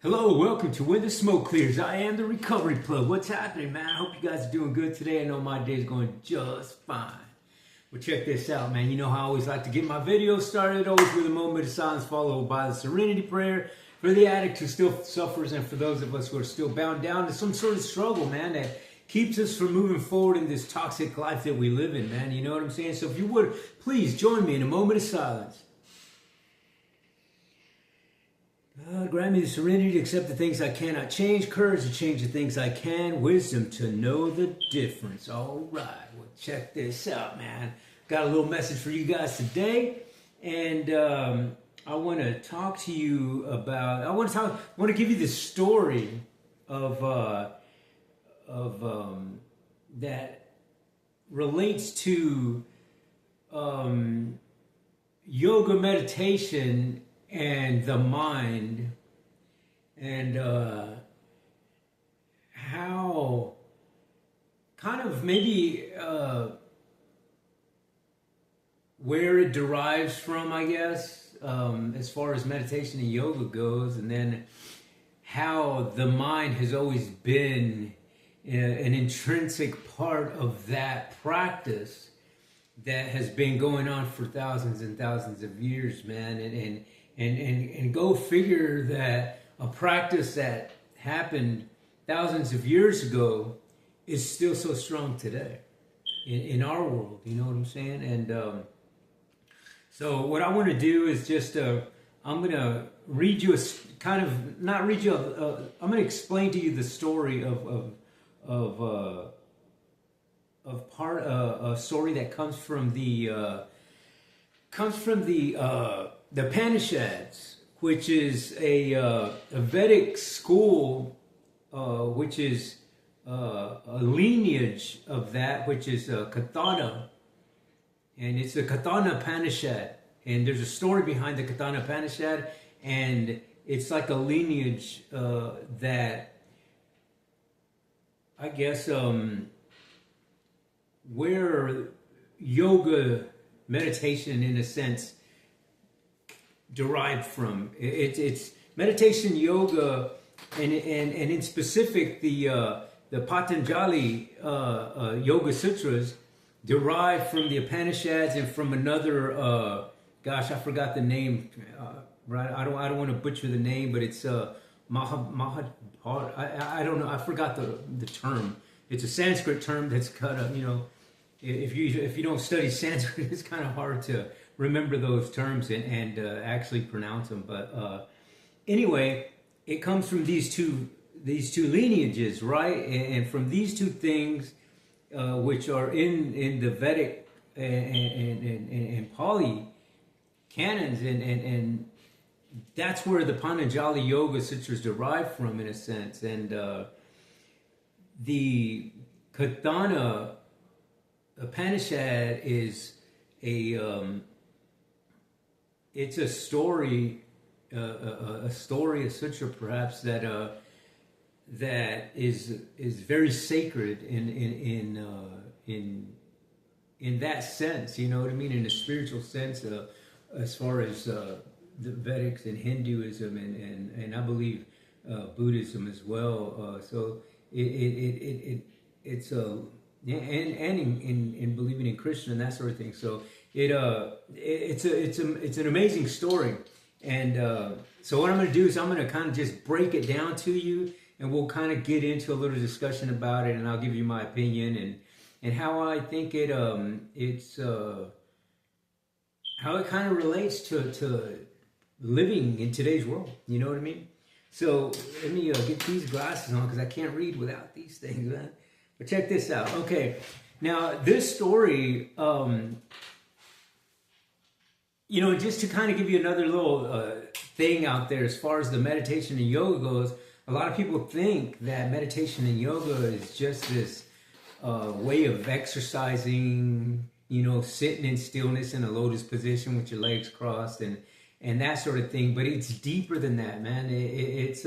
Hello, welcome to When the Smoke Clears. I am the Recovery Plug. What's happening, man? I hope you guys are doing good today. I know my day is going just fine. Well, check this out, man. You know how I always like to get my videos started, always with a moment of silence followed by the serenity prayer for the addict who still suffers and for those of us who are still bound down to some sort of struggle, man, that keeps us from moving forward in this toxic life that we live in, man. You know what I'm saying? So if you would, please join me in a moment of silence. Grant me the serenity to accept the things I cannot change, courage to change the things I can, wisdom to know the difference. All right, well, check this out, man. Got a little message for you guys today, and I want to talk to you about. I want to give you the story of that relates to yoga meditation and the mind, and how kind of maybe where it derives from, I guess, as far as meditation and yoga goes, and then how the mind has always been an intrinsic part of that practice that has been going on for thousands and thousands of years, man, and go figure that a practice that happened thousands of years ago is still so strong today in our world. You know what I'm saying? And so what I want to do is just I'm going to read you I'm going to explain to you the story of a story that comes from the Upanishads, which is a Vedic school, which is a lineage of that, which is Katha, and it's the Katha Upanishad. And there's a story behind the Katha Upanishad, and it's like a lineage that, I guess, where yoga meditation, in a sense, derived from. It's meditation yoga, and in specific the Patanjali Yoga Sutras derived from the Upanishads and from another. Gosh, I forgot the name. Right, I don't want to butcher the name, but it's I don't know. I forgot the term. It's a Sanskrit term that's kind of, if you don't study Sanskrit, it's kind of hard to remember those terms and actually pronounce them. But anyway, it comes from these two lineages, right? And from these two things, which are in the Vedic and Pali canons, and that's where the Patanjali Yoga Sutras derive from, in a sense. And the Katha Upanishad is it's a story, a sutra perhaps that is very sacred in that sense. You know what I mean? In a spiritual sense, as far as the Vedics and Hinduism and I believe Buddhism as well. So it's in believing in Christian and that sort of thing. So it's an amazing story. And so what I'm going to do is I'm going to kind of just break it down to you, and we'll kind of get into a little discussion about it, and I'll give you my opinion and how I think how it kind of relates to living in today's world. You know what I mean? So let me get these glasses on, because I can't read without these things, man. But check this out. Okay, now this story, just to kind of give you another little thing out there as far as the meditation and yoga goes, a lot of people think that meditation and yoga is just this way of exercising, sitting in stillness in a lotus position with your legs crossed and that sort of thing. But it's deeper than that, man. It's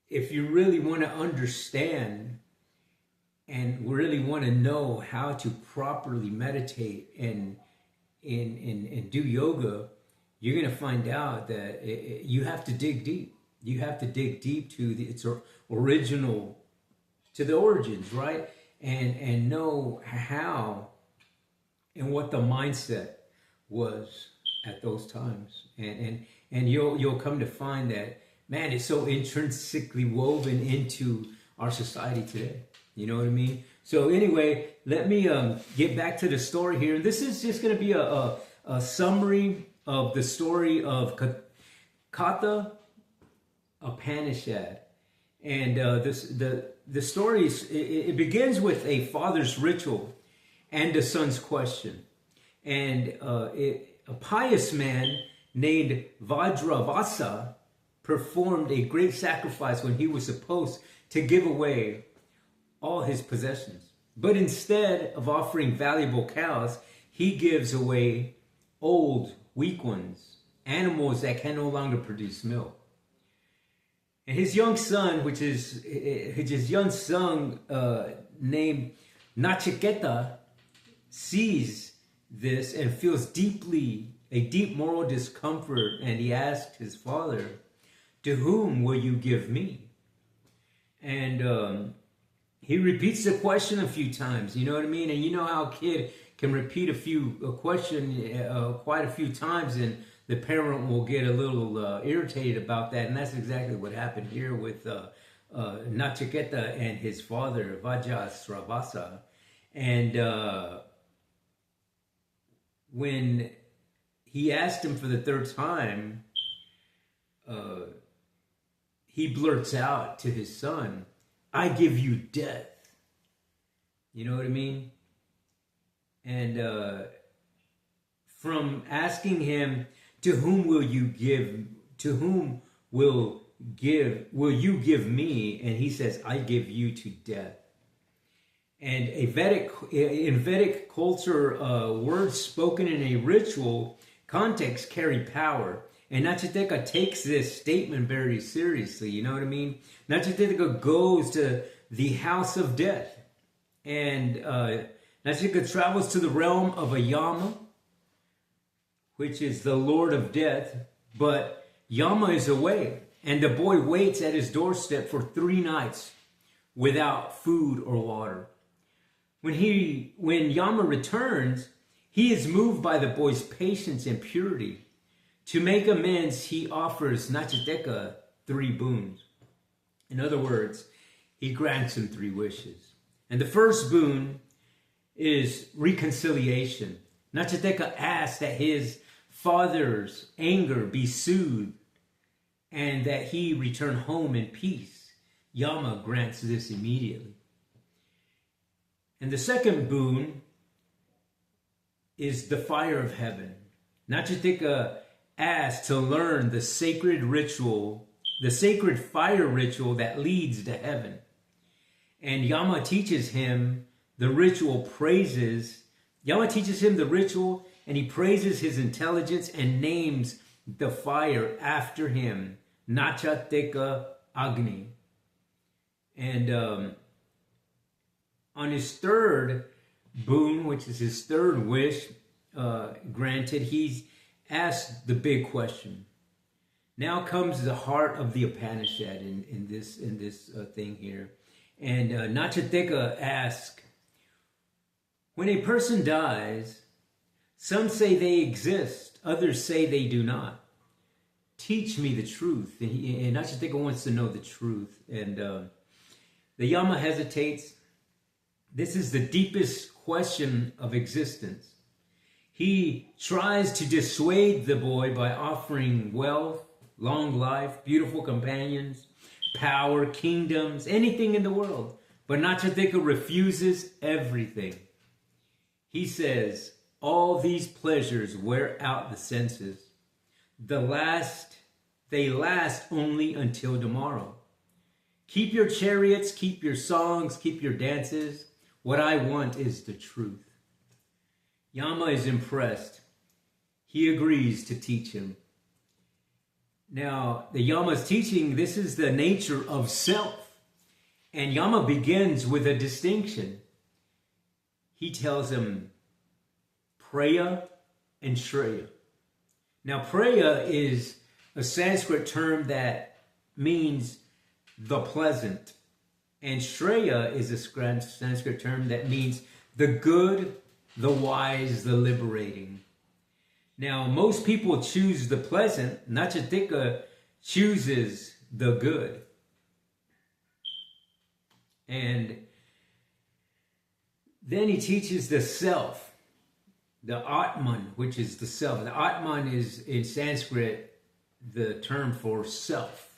if you really want to understand and really want to know how to properly meditate and do yoga, you're going to find out that you have to dig deep. You have to dig deep to its original, to the origins, right? And know how and what the mindset was at those times. And you'll come to find that, man, it's so intrinsically woven into our society today. You know what I mean? So anyway, let me get back to the story here. This is just going to be a summary of the story of Katha, Upanishad. And the story it begins with a father's ritual and a son's question. And a pious man named Vajravasa performed a great sacrifice when he was supposed to give away all his possessions. But instead of offering valuable cows, he gives away old, weak ones, animals that can no longer produce milk. And his young son, named Nachiketa, sees this and feels a deep moral discomfort, and he asks his father, "To whom will you give me?" And he repeats the question a few times, you know what I mean? And you know how a kid can repeat a question quite a few times, and the parent will get a little irritated about that. And that's exactly what happened here with Nachiketa and his father, Vajasravasa. And when he asked him for the third time, he blurts out to his son, "I give you death." You know what I mean? And from asking him, "To whom will you give? To whom will you give me?" And he says, "I give you to death." And in Vedic culture, words spoken in a ritual context carry power. And Nachiketa takes this statement very seriously, you know what I mean? Nachiketa goes to the house of death. And Nachiketa travels to the realm of a Yama, which is the Lord of Death. But Yama is away, and the boy waits at his doorstep for 3 nights without food or water. When Yama returns, he is moved by the boy's patience and purity. To make amends, he offers Nachiketa 3 boons. In other words, he grants him 3 wishes. And the first boon is reconciliation. Nachiketa asks that his father's anger be soothed and that he return home in peace. Yama grants this immediately. And the second boon is the fire of heaven. Nachiketa asks to learn the sacred fire ritual that leads to heaven. And Yama teaches him the ritual, and he praises his intelligence and names the fire after him, Nachiketa Agni. And on his third boon, which is his third wish granted, he's asked the big question. Now comes the heart of the Upanishad in this thing here. And Nachiketa asks, when a person dies, some say they exist, others say they do not. Teach me the truth. And Nachiketa wants to know the truth. And the Yama hesitates. This is the deepest question of existence. He tries to dissuade the boy by offering wealth, long life, beautiful companions, power, kingdoms, anything in the world. But Nachiketa refuses everything. He says, all these pleasures wear out the senses. They last only until tomorrow. Keep your chariots, keep your songs, keep your dances. What I want is the truth. Yama is impressed. He agrees to teach him. Now, the Yama's teaching, this is the nature of self. And Yama begins with a distinction. He tells him Preya and Shreya. Now, Preya is a Sanskrit term that means the pleasant. And Shreya is a Sanskrit term that means the good, the wise, the liberating. Now, most people choose the pleasant. Nachatika chooses the good. And then he teaches the self, the Attman, which is the self. The Attman is, in Sanskrit, the term for self.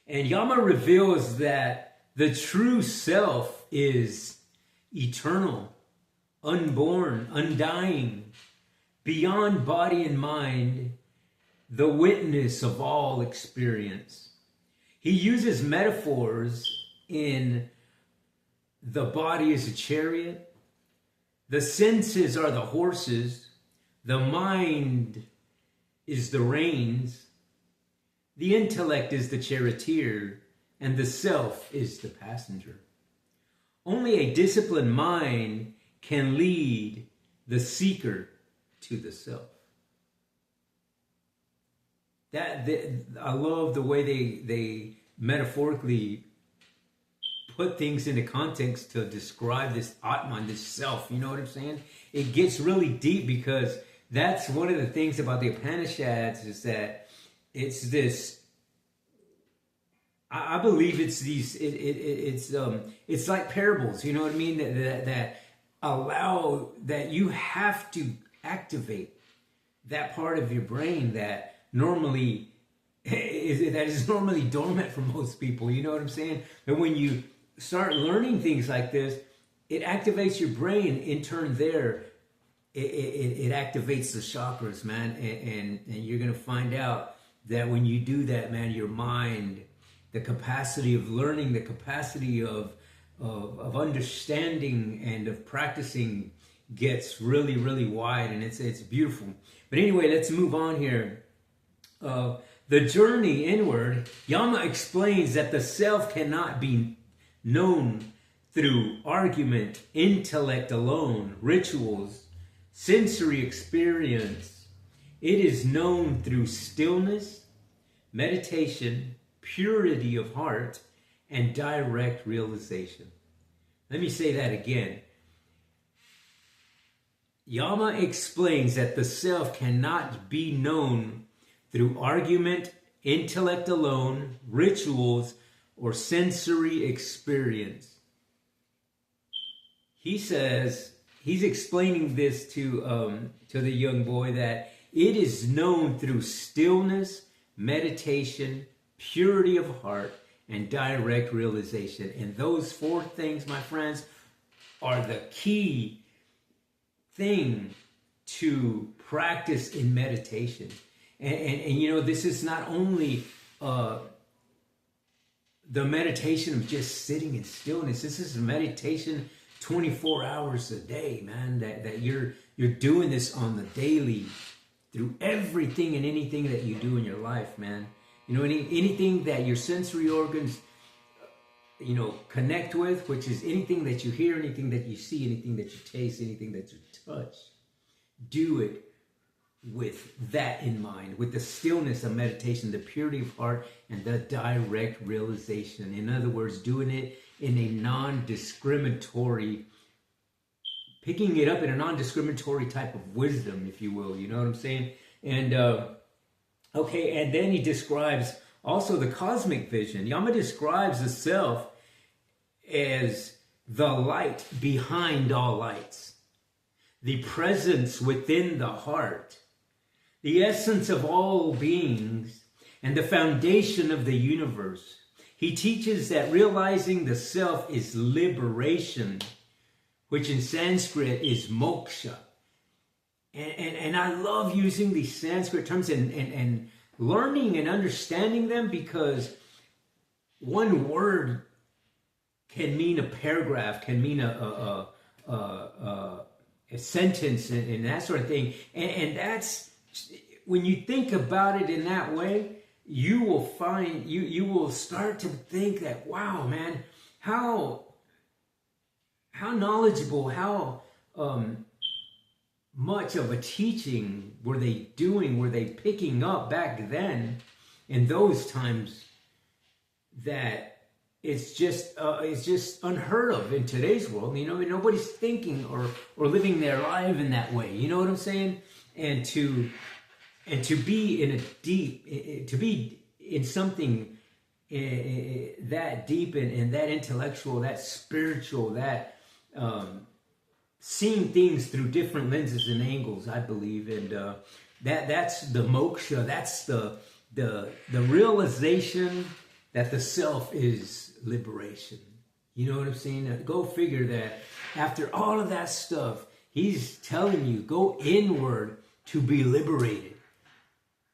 And Yama reveals that the true self is eternal, unborn, undying, beyond body and mind, the witness of all experience. He uses metaphors in the body as a chariot, the senses are the horses, the mind is the reins, the intellect is the charioteer, and the self is the passenger. Only a disciplined mind can lead the seeker to the self. I love the way they metaphorically put things into context to describe this Atman, this self. You know what I'm saying? It gets really deep, because that's one of the things about the Upanishads, is that it's this. I believe it's these. It's like parables. You know what I mean? That allow that you have to activate that part of your brain that normally is normally dormant for most people. You know what I'm saying? And when you start learning things like this, it activates your brain. In turn, it activates the chakras, man. And you're gonna find out that when you do that, man, your mind, the capacity of learning, the capacity of understanding and of practicing gets really, really wide, and it's beautiful. But anyway, let's move on here. The journey inward, Yama explains that the self cannot be known through argument, intellect alone, rituals, sensory experience. It is known through stillness, meditation, purity of heart, and direct realization. Let me say that again. Yama explains that the self cannot be known through argument, intellect alone, rituals, or sensory experience. He says, he's explaining this to the young boy, that it is known through stillness, meditation, purity of heart, and direct realization. And those four things, my friends, are the key thing to practice in meditation. And you know, this is not only the meditation of just sitting in stillness. This is meditation 24 hours a day, man, that you're doing this on the daily, through everything and anything that you do in your life, man. You know, anything that your sensory organs, you know, connect with, which is anything that you hear, anything that you see, anything that you taste, anything that you touch. Do it with that in mind, with the stillness of meditation, the purity of heart, and the direct realization. In other words, doing it in a non-discriminatory, picking it up in a non-discriminatory type of wisdom, if you will. You know what I'm saying? And okay, and then he describes also the cosmic vision. Yama describes the self as the light behind all lights, the presence within the heart, the essence of all beings, and the foundation of the universe. He teaches that realizing the self is liberation, which in Sanskrit is moksha. And I love using these Sanskrit terms and learning and understanding them, because one word can mean a paragraph, can mean a sentence, and that sort of thing. And that's, when you think about it in that way, you will find, you will start to think that, wow, man, how knowledgeable, how much of a teaching were they doing, were they picking up back then in those times that it's just unheard of in today's world. You know, nobody's thinking or living their life in that way. You know what I'm saying? And to be in a deep, to be in something that deep and that intellectual, that spiritual, that seeing things through different lenses and angles, I believe, and that's the moksha. That's the realization that the self is liberation. You know what I'm saying? Go figure that after all of that stuff, he's telling you, go inward to be liberated.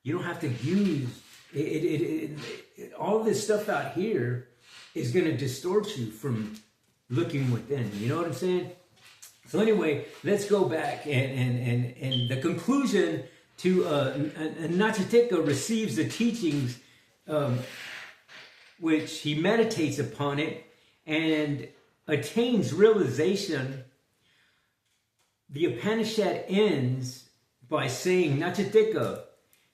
You don't have to use all this stuff out here is going to distort you from looking within. You know what I'm saying? So anyway, let's go back and the conclusion to Nachitika receives the teachings, which he meditates upon it and attains realization. The Upanishad ends by saying, Nachitika,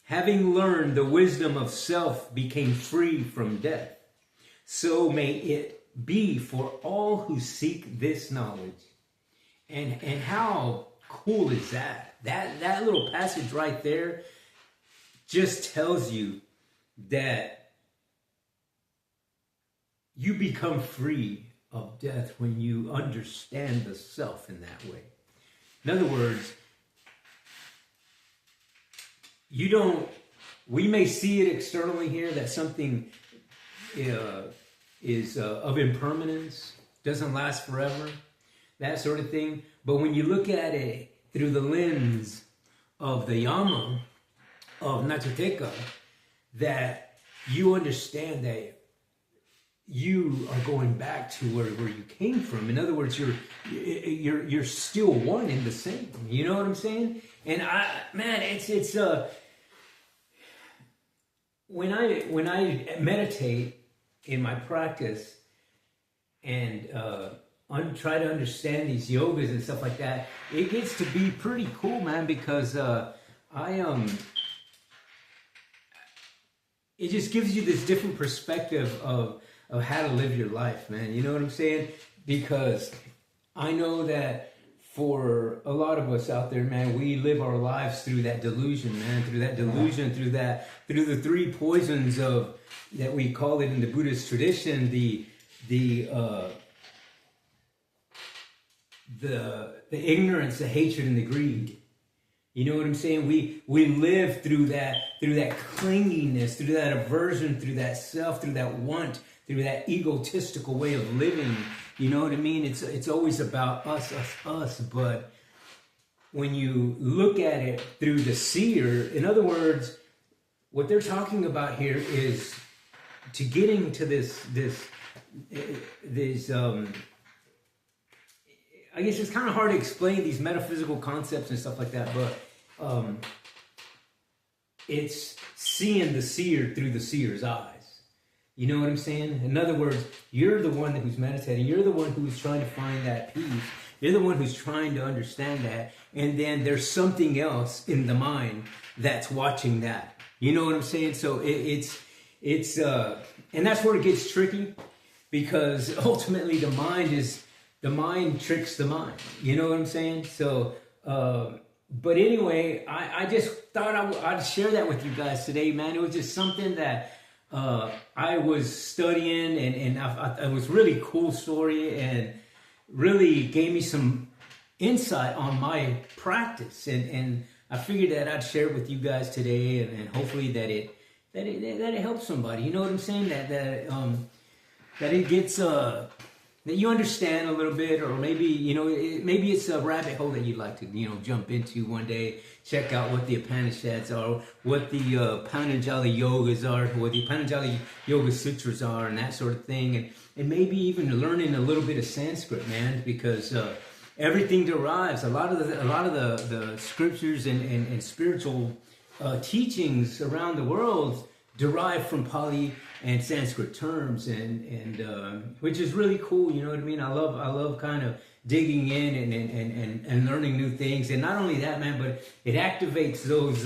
having learned the wisdom of self, became free from death. So may it be for all who seek this knowledge. And how cool is that? That little passage right there just tells you that you become free of death when you understand the self in that way. In other words, we may see it externally here that something is of impermanence, doesn't last forever, that sort of thing. But when you look at it through the lens of the Yama, of Nachitika, that you understand that you are going back to where you came from. In other words, you're still one in the same. You know what I'm saying? And it's when I meditate in my practice and try to understand these yogas and stuff like that, it gets to be pretty cool, man, because it just gives you this different perspective of how to live your life, man. You know what I'm saying? Because I know that for a lot of us out there, man, we live our lives through that delusion, man, through the three poisons of, that we call it in the Buddhist tradition, the ignorance, the hatred, and the greed. You know what I'm saying? We live through that clinginess, through that aversion, through that self, through that want, through that egotistical way of living. You know what I mean? It's always about us. But when you look at it through the seer, in other words, what they're talking about here is to getting to this I guess it's kind of hard to explain these metaphysical concepts and stuff like that, but it's seeing the seer through the seer's eyes. You know what I'm saying? In other words, you're the one who's meditating. You're the one who's trying to find that peace. You're the one who's trying to understand that. And then there's something else in the mind that's watching that. You know what I'm saying? So it's and that's where it gets tricky, because ultimately the mind tricks the mind. You know what I'm saying? So, but anyway, I just thought I'd share that with you guys today, man. It was just something that I was studying, and it was really cool story, and really gave me some insight on my practice, and I figured that I'd share it with you guys today, and hopefully that it helps somebody. You know what I'm saying? That it gets that you understand a little bit, or maybe maybe it's a rabbit hole that you'd like to jump into one day. Check out what the Upanishads are, what the Patanjali yogas are, what the Patanjali Yoga Sutras are, and that sort of thing, and maybe even learning a little bit of Sanskrit, man, because everything derives. A lot of the scriptures and spiritual teachings around the world derive from Pali and Sanskrit terms, and which is really cool. You know what I mean? I love kind of digging in and learning new things. And not only that, man, but it activates those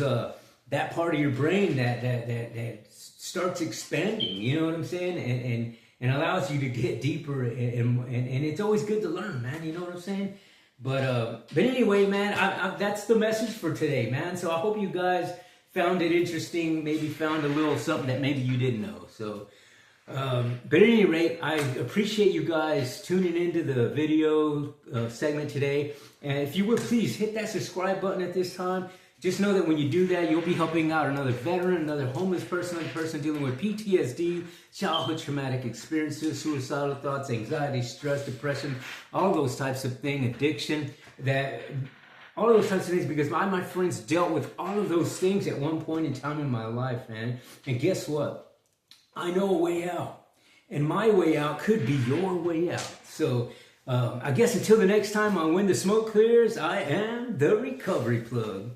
that part of your brain that starts expanding. You know what I'm saying? And allows you to get deeper. And it's always good to learn, man. You know what I'm saying? But anyway, man, that's the message for today, man. So I hope you guys found it interesting. Maybe found a little something that maybe you didn't know. So. But at any rate, I appreciate you guys tuning into the video segment today. And if you would please hit that subscribe button at this time. Just know that when you do that, you'll be helping out another veteran, another homeless person, another person dealing with PTSD, childhood traumatic experiences, suicidal thoughts, anxiety, stress, depression, all those types of things, addiction, all those types of things, because my friends dealt with all of those things at one point in time in my life, man. And guess what? I know a way out, and my way out could be your way out. So I guess until the next time on When the Smoke Clears, I am the Recovery Plug.